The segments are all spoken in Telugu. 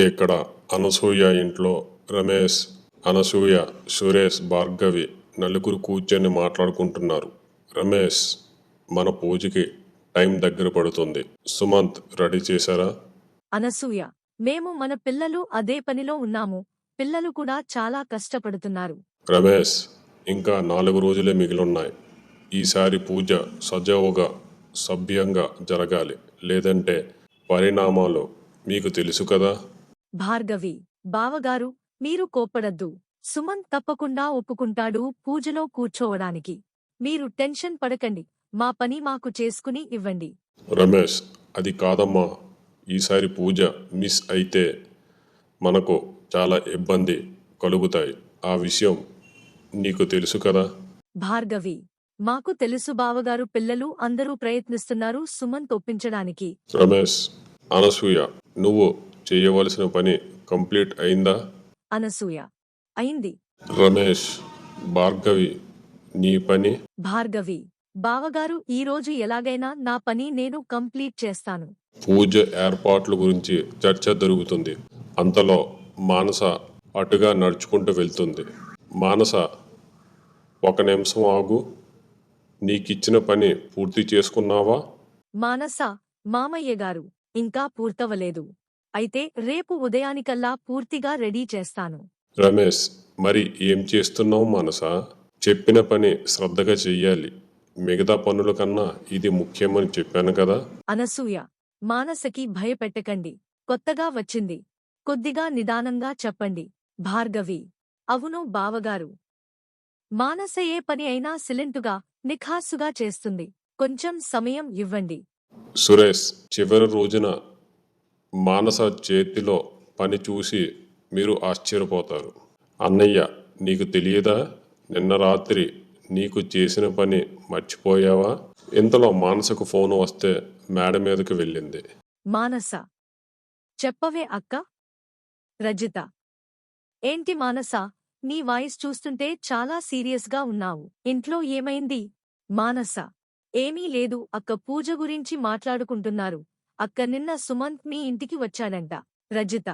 ఇక్కడ అనసూయ ఇంట్లో రమేష్, అనసూయ, సురేష్, భార్గవి నలుగురు కూర్చొని మాట్లాడుకుంటున్నారు. రమేష్, మన పూజకి టైం దగ్గర పడుతుంది. సుమంత్ రెడీ చేశారా? అనసూయ, మేము మన పిల్లలు అదే పనిలో ఉన్నాము. పిల్లలు కూడా చాలా కష్టపడుతున్నారు. రమేష్, ఇంకా 4 రోజులే మిగిలున్నాయి. ఈసారి పూజ సజావుగా సభ్యంగా జరగాలి, లేదంటే పరిణామాలు మీకు తెలుసు కదా. భార్గవి, బావగారు, మీరు కోప్పడద్దు. సుమంత్ తప్పకుండా ఒప్పుకుంటాడు పూజలో కూర్చోవడానికి. మీరు టెన్షన్ పడకండి. మా పని మాకు చేసుకుని ఇవ్వండి. రమేష్, అది కాదమ్మా. ఈసారి పూజ మిస్ అయితే మనకు చాలా ఇబ్బంది కలుగుతాయి. ఆ విషయం నీకు తెలుసు కదా. భార్గవి, మాకు తెలుసు బావగారు. పిల్లలు అందరూ ప్రయత్నిస్తున్నారు సుమంత్ ఒప్పించడానికి. రమేష్, అనసూయ, నువ్వు చేయవలసిన పని కంప్లీట్ అయిందా? అనసూయ, అయింది. రమేష్, భార్గవి, నీ పని? భార్గవి, బావగారు, ఈరోజు ఎలాగైనా నా పని నేను కంప్లీట్ చేస్తాను. పూజ ఏర్పాట్ల గురించి చర్చ జరుగుతుంది. అంతలో మానస అటుగా నడుచుకుంటూ వెళ్తుంది. మానస, 1 నిమిషం ఆగు. నీకిచ్చిన పని పూర్తి చేసుకున్నావా? మానస, మామయ్య గారు, ఇంకా పూర్తవలేదు. అయితే రేపు ఉదయానికల్లా పూర్తిగా రెడీ చేస్తాను. రమేష్, మరి ఏం చేస్తున్నావు మానస? చెప్పిన పని శ్రద్ధగా చెయ్యాలి. మిగతా పనుల కన్నా ఇది ముఖ్యమని చెప్పాను కదా. అనసూయ, మానసకి భయపెట్టకండి. కొత్తగా వచ్చింది. కొద్దిగా నిదానంగా చెప్పండి. భార్గవి, అవును బావగారు. మానస ఏ పని అయినా సిలెంటుగా, నిఖాస్సుగా చేస్తుంది. కొంచెం సమయం ఇవ్వండి. సురేష్, చివరి రోజున మానస చేతిలో పని చూసి మీరు ఆశ్చర్యపోతారు. అన్నయ్య, నీకు తెలియదా? నిన్న రాత్రి నీకు చేసిన పని మర్చిపోయావా? ఇంతలో మానసకు ఫోన్ వస్తే మేడ మీదకి వెళ్ళింది. మానస, చెప్పవే అక్క. రజిత, ఏంటి మానస, నీ వాయిస్ చూస్తుంటే చాలా సీరియస్గా ఉన్నావు. ఇంట్లో ఏమైంది? మానస, ఏమీ లేదు అక్క, పూజ గురించి మాట్లాడుకుంటున్నారు. అక్క, నిన్న సుమంత్ మీ ఇంటికి వచ్చాడంట. రజిత,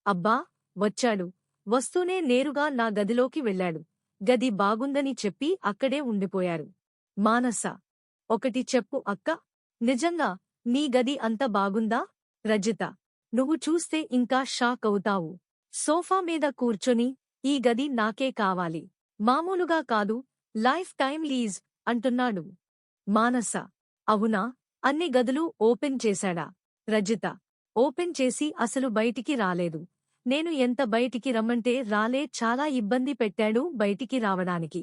అబ్బా, వచ్చాడు. వస్తూనే నేరుగా నా గదిలోకి వెళ్ళాడు. గది బాగుందని చెప్పి అక్కడే ఉండిపోయారు. మానస, ఒకటి చెప్పు అక్క, నిజంగా నీ గది అంత బాగుందా? రజిత, నువ్వు చూస్తే ఇంకా షాక్ అవుతావు. సోఫా మీద కూర్చొని, ఈ గది నాకే కావాలి, మామూలుగా కాదు, లైఫ్ టైం లీజ్ అంటున్నాడు. మానస, అవునా? అన్ని గదులు ఓపెన్ చేశాడా? రజిత, ఓపెన్ చేసి అసలు బయటికి రాలేదు. నేను ఎంత బయటికి రమ్మంటే రాలే, చాలా ఇబ్బంది పెట్టాడు బయటికి రావడానికి.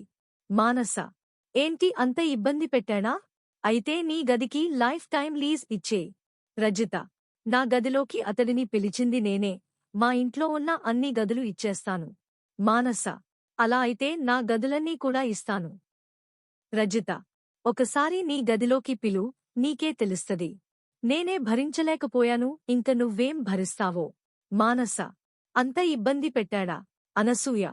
మానస, ఏంటి అంత ఇబ్బంది పెట్టాడా? అయితే నీ గదికి లైఫ్ టైం లీజ్ ఇచ్చే. రజిత, నా గదిలోకి అతడిని పిలిచింది నేనే. మా ఇంట్లో ఉన్న అన్ని గదులు ఇచ్చేస్తాను. మానస, అలా అయితే నా గదులన్నీ కూడా ఇస్తాను. రజిత, ఒకసారి నీ గదిలోకి పిలు, నీకే తెలుస్తది. నేనే భరించలేకపోయాను, ఇంక నువ్వేం భరిస్తావో. మానస, అంత ఇబ్బంది పెట్టాడా? అనసూయ,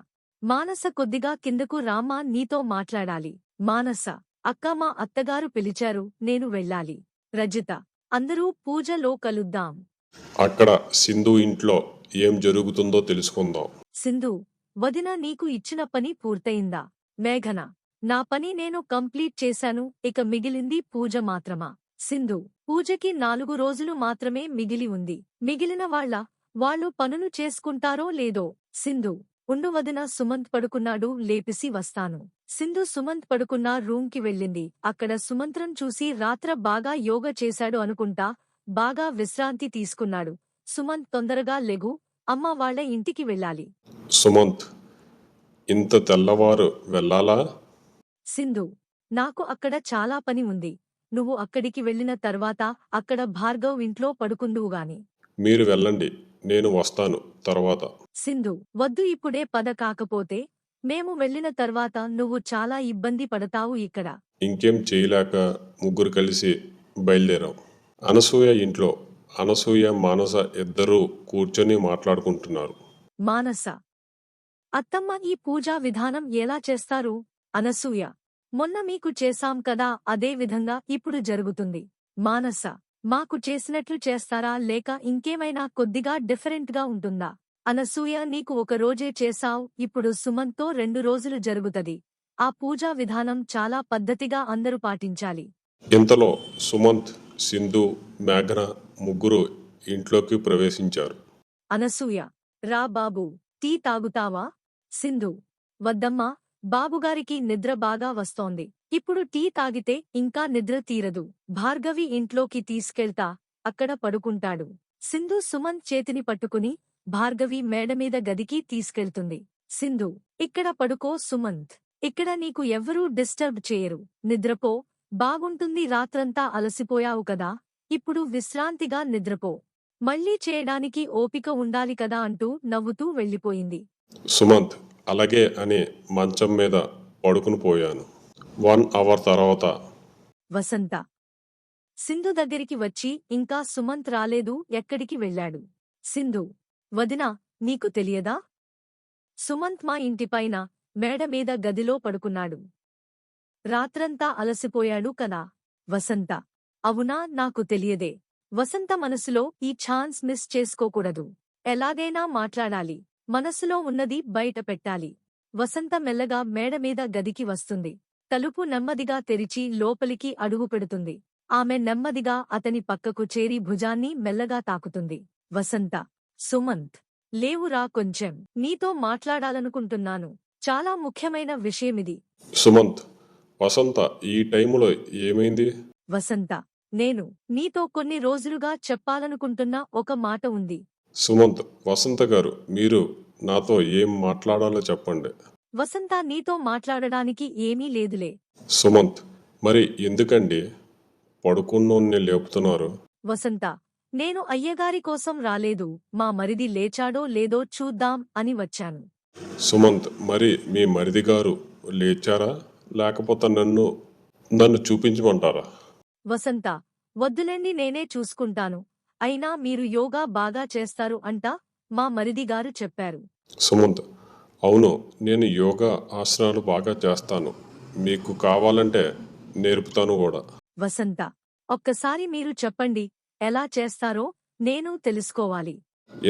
మానస కొద్దిగా కిందకు రామ్మా, నీతో మాట్లాడాలి. మానస, అక్క, మా అత్తగారు పిలిచారు, నేను వెళ్ళాలి. రజిత, అందరూ పూజలో కలుద్దాం. అక్కడ సింధు ఇంట్లో ఏం జరుగుతుందో తెలుసుకుందాం. సింధు, వదిన నీకు ఇచ్చిన పని పూర్తయిందా? మేఘన, నా పని నేను కంప్లీట్ చేశాను, ఇక మిగిలింది పూజ మాత్రమా? సింధు, పూజకి 4 రోజులు మాత్రమే మిగిలి ఉంది. మిగిలిన వాళ్ళు పనులు చేసుకుంటారో లేదో. సింధు, ఉండు వదిన, సుమంత్ పడుకున్నాడు, లేపిసి వస్తాను. సింధు సుమంత్ పడుకున్న రూంకి వెళ్ళింది. అక్కడ సుమంత్రం చూసి రాత్ర బాగా యోగా చేశాడు అనుకుంటా, బాగా విశ్రాంతి తీసుకున్నాడు. సుమంత్, తొందరగా లెగు, అమ్మ వాళ్ళ ఇంటికి వెళ్ళాలి. సుమంత్, ఇంత తెల్లవారు వెళ్ళాలా? సింధు, నాకు అక్కడ చాలా పని ఉంది. నువ్వు అక్కడికి వెళ్ళిన తర్వాత అక్కడ భార్గవ్ ఇంట్లో పడుకుందువుగాని. మీరు వెళ్ళండి, నేను వస్తాను తర్వాత. సింధు, వద్దు, ఇప్పుడే పద, కాకపోతే మేము వెళ్ళిన తర్వాత నువ్వు చాలా ఇబ్బంది పడతావు ఇక్కడ. ఇంకేం చేయలేక ముగ్గురు కలిసి బయలుదేరాం. అనసూయ ఇంట్లో అనసూయ, మానస ఇద్దరూ కూర్చొని మాట్లాడుకుంటున్నారు. మానస, అత్తమ్మ, ఈ పూజా విధానం ఎలా చేస్తారు? అనసూయ, మొన్న మీకు చేశాం కదా, అదే విధంగా ఇప్పుడు జరుగుతుంది. మానస, మాకు చేసినట్లు చేస్తారా లేక ఇంకేమైనా కొద్దిగా డిఫరెంట్గా ఉంటుందా? అనసూయ, నీకు ఒక రోజే చేశావ్, ఇప్పుడు సుమంత్తో 2 రోజులు జరుగుతది. ఆ పూజా విధానం చాలా పద్ధతిగా అందరూ పాటించాలి. ఇంతలో సుమంత్, సింధు, మేఘన ముగ్గురు ఇంట్లోకి ప్రవేశించారు. అనసూయ, రా బాబూ, టీ తాగుతావా? సింధు, వద్దమ్మా, బాబుగారికి నిద్ర బాగా వస్తోంది. ఇప్పుడు టీ తాగితే ఇంకా నిద్ర తీరదు. భార్గవి ఇంట్లోకి తీసుకెళ్తా, అక్కడ పడుకుంటాడు. సింధు సుమంత్ చేతిని పట్టుకుని భార్గవి మేడమీద గదికి తీసుకెళ్తుంది. సింధు, ఇక్కడ పడుకో సుమంత్. ఇక్కడ నీకు ఎవ్వరూ డిస్టర్బ్ చేయరు. నిద్రపో, బాగుంటుంది. రాత్రంతా అలసిపోయావు కదా, ఇప్పుడు విశ్రాంతిగా నిద్రపో. మళ్ళీ చేయడానికి ఓపిక ఉండాలి కదా అంటూ నవ్వుతూ వెళ్ళిపోయింది. సుమంత్ అలాగే అని మంచం మీద పడుకుని పోయాను. 1 అవర్ తర్వాత వసంత సింధు దగ్గరికి వచ్చి, ఇంకా సుమంత్ రాలేదు, ఎక్కడికి వెళ్ళాడు? సింధు, వదినా, నీకు తెలియదా? సుమంత్ మా ఇంటిపైన మేడ మీద గదిలో పడుకున్నాడు. రాత్రంతా అలసిపోయాడు కదా. వసంత, అవునా, నాకు తెలియదే. వసంత మనసులో ఈ ఛాన్స్ మిస్ చేసుకోకూడదు. ఎలాగైనా మాట్లాడాలి. మనసులో ఉన్నది బయట పెట్టాలి. వసంత మెల్లగా మేడమీద గదికి వస్తుంది. తలుపు నెమ్మదిగా తెరిచి లోపలికి అడుగు పెడుతుంది. ఆమె నెమ్మదిగా అతని పక్కకు చేరి భుజాన్ని మెల్లగా తాకుతుంది. వసంత, సుమంత్, లేవురా కొంచెం, నీతో మాట్లాడాలనుకుంటున్నాను. చాలా ముఖ్యమైన విషయమిది. సుమంత్, వసంత, ఈ టైములో ఏమైంది? వసంత, నేను నీతో కొన్ని రోజులుగా చెప్పాలనుకుంటున్న ఒక మాట ఉంది. సుమంత్, వసంత గారు, మీరు నాతో ఏం మాట్లాడాలో చెప్పండి. వసంత, నీతో మాట్లాడడానికి ఏమీ లేదులే. సుమంత్, మరి ఎందుకండి పడుకున్నోన్ని లేపుతున్నారు? వసంత, నేను అయ్యగారి కోసం రాలేదు, మా మరిది లేచాడో లేదో చూద్దాం అని వచ్చాను. సుమంత్, మరి మీ మరిది గారు లేచారా లేకపోతే నన్ను చూపించమంటారా? వసంత, వద్దులేండి, నేనే చూసుకుంటాను. అయినా మీరు యోగా బాగా చేస్తారు అంట, మా మరిదిగారు చెప్పారు. సుమంత్, అవును, నేను యోగా ఆసనాలు బాగా చేస్తాను. మీకు కావాలంటే నేర్పుతాను కూడా. వసంత, ఒక్కసారి మీరు చెప్పండి, ఎలా చేస్తారో నేను తెలుసుకోవాలి.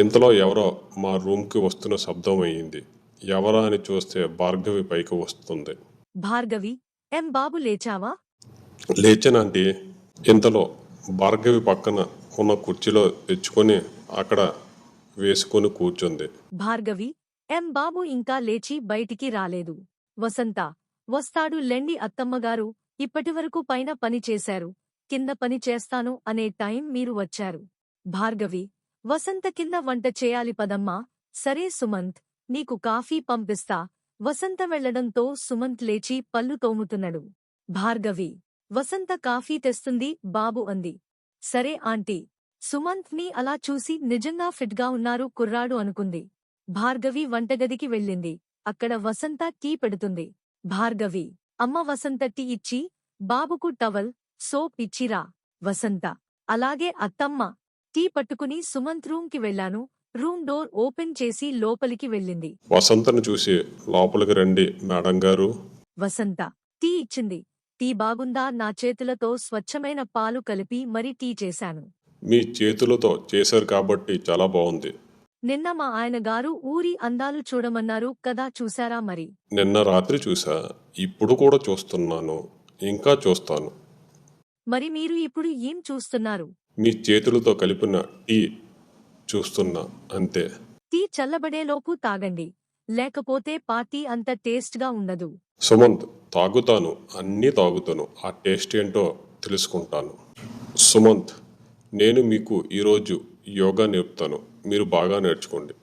ఇంతలో ఎవరో మా రూమ్కి వస్తున్న శబ్దం అయ్యింది. ఎవరా అని చూస్తే భార్గవి పైకి వస్తుంది. భార్గవి, ఎం బాబు, లేచావా? లేచానంటే ఇంతలో భార్గవి పక్కన ఉన్న కుర్చీలో తెచ్చుకొని అక్కడ వేసుకొని కూర్చుంది. భార్గవి, ఎం బాబు ఇంకా లేచి బయటికి రాలేదు. వసంత, వస్తాడు లెండి అత్తమ్మగారు, ఇప్పటివరకు పైన పని చేశారు, కింద పని చేస్తాను అనే టైం మీరు వచ్చారు. భార్గవి, వసంత, కింద వంట చేయాలి పదమ్మా. సరే సుమంత్, నీకు కాఫీ పంపిస్తా. వసంత వెళ్లడంతో సుమంత్ లేచి పళ్ళు తోముతున్నాడు. భార్గవి, వసంత కాఫీ తెస్తుంది బాబు అంది. సరే ఆంటీ. సుమంత్ ని అలా చూసి నిజంగా ఫిట్గా ఉన్నారు కుర్రాడు అనుకుంది. భార్గవి వంటగదికి వెళ్ళింది. అక్కడ వసంత టీ పెడుతుంది. భార్గవి, అమ్మ, వసంత టీ ఇచ్చి బాబుకు టవల్, సోప్ ఇచ్చిరా. వసంత, అలాగే అత్తమ్మ. టీ పట్టుకుని సుమంత్ రూంకి వెళ్లాను. రూమ్ డోర్ ఓపెన్ చేసి లోపలికి వెళ్ళింది. వసంతను చూసి లోపలికి రండి మేడం గారు. వసంత టీ ఇచ్చింది. టీ బాగుందా? నా చేతులతో స్వచ్ఛమైన పాలు కలిపి మరి టీ చేశాను. మీ చేతులతో చేశారు కాబట్టి చాలా బాగుంది. నిన్న మా ఆయన గారు ఊరి అందాలు చూడమన్నారు కదా, చూశారా మరి? నిన్న రాత్రి చూసా, ఇప్పుడు కూడా చూస్తున్నాను, ఇంకా చూస్తాను. మరి మీరు ఇప్పుడు ఏం చూస్తున్నారు? మీ చేతులతో కలిపిన టీ చూస్తున్నా, అంతే. టీ చల్లబడేలోపు తాగండి, లేకపోతే పార్టీ అంత టేస్ట్గా ఉండదు. సుమంత్, తాగుతాను, అన్నీ తాగుతాను, ఆ టేస్ట్ ఏంటో తెలుసుకుంటాను. సుమంత్, నేను మీకు ఈరోజు యోగా నేర్పుతాను, మీరు బాగా నేర్చుకోండి.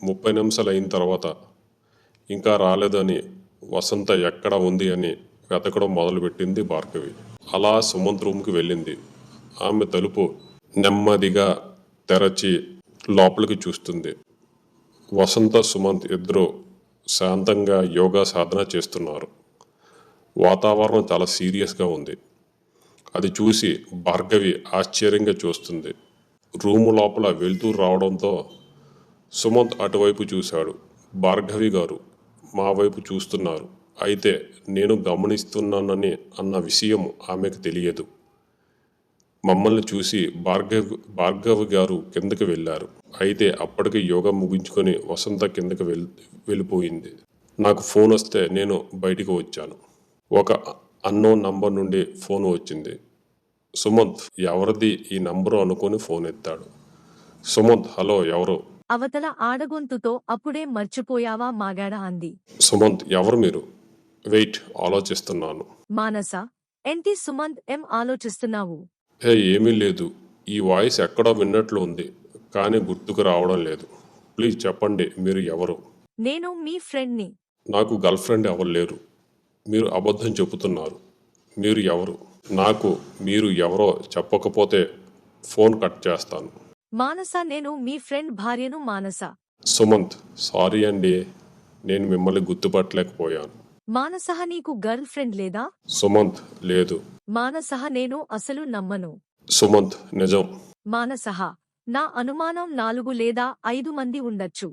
30 నిమిషాలు అయిన తర్వాత ఇంకా రాలేదని వసంత ఎక్కడ ఉంది అని వెతకడం మొదలుపెట్టింది భార్గవి. అలా సుమంత్ రూమ్కి వెళ్ళింది. ఆమె తలుపు నెమ్మదిగా తెరచి లోపలికి చూస్తుంది. వసంత, సుమంత్ ఇద్దరు శాంతంగా యోగా సాధన చేస్తున్నారు. వాతావరణం చాలా సీరియస్గా ఉంది. అది చూసి భార్గవి ఆశ్చర్యంగా చూస్తుంది. రూము లోపల వెలుతురు రావడంతో సుమంత్ అటువైపు చూశాడు. భార్గవి గారు మా వైపు చూస్తున్నారు, అయితే నేను గమనిస్తున్నానని అన్న విషయం ఆమెకు తెలియదు. మమ్మల్ని చూసి భార్గవి గారు కిందకి వెళ్ళారు. అయితే అప్పటికి యోగా ముగించుకొని వసంత కిందకి వెళ్ళిపోయింది. నాకు ఫోన్ వస్తే నేను బయటికి వచ్చాను. ఒక అన్నోన్ నంబర్ నుండి ఫోన్ వచ్చింది. సుమంత్, ఎవరిది ఈ నంబరు అనుకొని ఫోన్ ఎత్తాడు. సుమంత్, హలో, ఎవరు? అవతల ఆడగొంతుతో అప్పుడే మర్చిపోయావా మాగాడా అంది. సుమంత్, ఎవరు మీరు? వెయిట్, ఆలోచిస్తున్నాను. మానస, ఏంటి సుమంత్, ఏం ఆలోచిస్తున్నావు? హే, ఏమీ లేదు. ఈ వాయిస్ ఎక్కడో విన్నట్లు ఉంది, కానీ గుర్తుకు రావడం లేదు. ప్లీజ్ చెప్పండి, మీరు ఎవరు? నేను మీ ఫ్రెండ్ని. నాకు గర్ల్ ఫ్రెండ్ ఎవరు లేరు. మీరు అబద్ధం చెబుతున్నారు. మీరు ఎవరు? నాకు మీరు ఎవరో చెప్పకపోతే ఫోన్ కట్ చేస్తాను. మానస, నేను మీ ఫ్రెండ్ భార్యను మానస. సుమంత్, సారీ అండి, నేను మిమ్మల్ని గుర్తుపట్టలేకపోయాను. మానసహ, నీకు గర్ల్ ఫ్రెండ్ లేదా? సుమంత్, లేదు. మానసహ, నేను అసలు నమ్మను. సుమంత్, నిజం. మానసహ, నా అనుమానం 4 లేదా 5 మంది ఉండొచ్చు.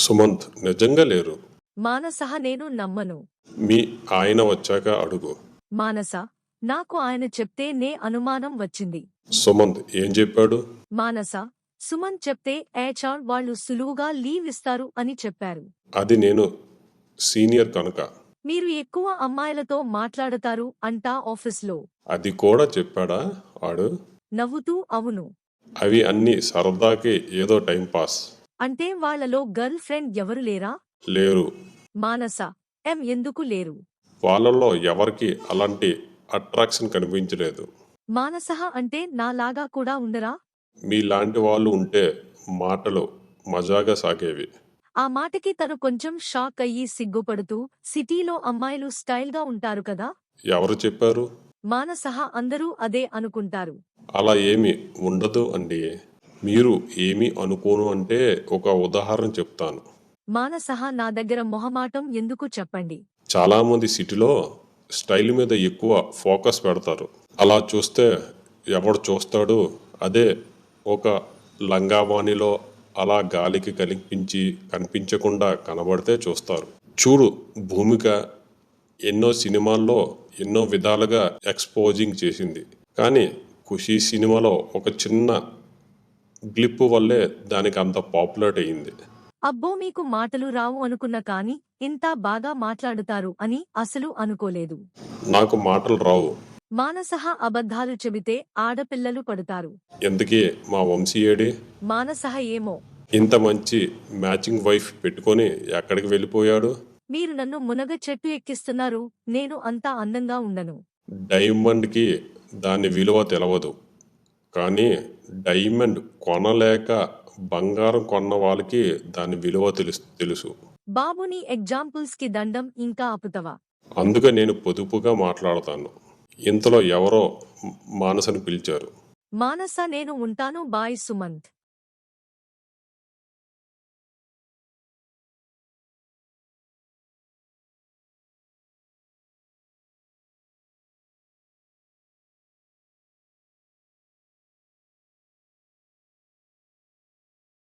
సుమంత్, నిజంగా లేరు. మానసహ, నేను నమ్మను. మీ ఆయన వచ్చాక అడుగు. మానస, నాకు ఆయన చెప్తే నే అనుమానం వచ్చింది. సుమంత్, ఏం చెప్పాడు? మానస, సుమన్ చెప్తే HR వాళ్ళు సులువుగా లీవ్ ఇస్తారు అని చెప్పారు. అది నేను సీనియర్ కనుక. మీరు ఎక్కువ అమ్మాయిలతో మాట్లాడతారు అంటా ఆఫీస్లో. అది కూడా చెప్పాడా వాడు? నవ్వుతూ అవును. అవి అన్నీ సరదాకి, ఏదో టైం పాస్. అంటే వాళ్ళలో గర్ల్ ఫ్రెండ్ ఎవరు లేరా? లేరు. మానస, ఎందుకు లేరు? వాళ్ళల్లో ఎవరికి అలాంటి అట్రాక్షన్ కనిపించలేదు. మానసహ, అంటే నాలాగా కూడా ఉండరా? మీలాంటి వాళ్ళు ఉంటే మాటలు మజాగా సాగేవి. ఆ మాటకి తను కొంచెం షాక్ అయ్యి సిగ్గుపడుతూ, సిటీలో అమ్మాయిలు స్టైల్గా ఉంటారు కదా? ఎవరు చెప్పారు? మానసహ, అందరూ అదే అనుకుంటారు. అలా ఏమీ ఉండదు అండి. మీరు ఏమీ అనుకోను అంటే ఒక ఉదాహరణ చెప్తాను. మానసహ, నా దగ్గర మొహమాటం ఎందుకు చెప్పండి. చాలామంది సిటీలో స్టైల్ మీద ఎక్కువ ఫోకస్ పెడతారు. అలా చూస్తే ఎవడు చూస్తాడు? అదే ఒక లంగావాణిలో అలా గాలికి కనిపించకుండా కనబడితే చూస్తారు. చూడు, భూమిక ఎన్నో సినిమాల్లో ఎన్నో విధాలుగా ఎక్స్పోజింగ్ చేసింది. కానీ ఖుషీ సినిమాలో ఒక చిన్న గ్లిప్ వల్లే దానికి అంత పాపులర్ అయింది. అబ్బో, మీకు మాటలు రావు అనుకున్నా కానీ ఇంత బాగా మాట్లాడుతారు అని అసలు అనుకోలేదు. నాకు మాటలు రావు. మానసహ, అబద్ధాలు చెబితే ఆడపిల్లలు పడతారు. ఎందుకే మా వంశీ ఏడి? మానసహ, ఏమో. ఇంత మంచి మ్యాచింగ్ వైఫ్ పెట్టుకొని ఎక్కడికి వెళ్ళిపోయాడు? మీరు నన్ను మునగ చెట్టు ఎక్కిస్తున్నారు. నేను అంత అందంగా ఉండను. డైమండ్కి దాని విలువ తెలవదు, కానీ డైమండ్ కొనలేక బంగారం కొన్న వాళ్ళకి దాని విలువ తెలుసు. బాబు, నీ ఎగ్జాంపుల్స్ కి దండం, ఇంకా ఆపుతవా? అందుకే నేను పొదుపుగా మాట్లాడతాను. ఇంతలో ఎవరో మానసని పిలిచారు. మానస, నేను ఉంటాను. బాయ్ సుమంత్.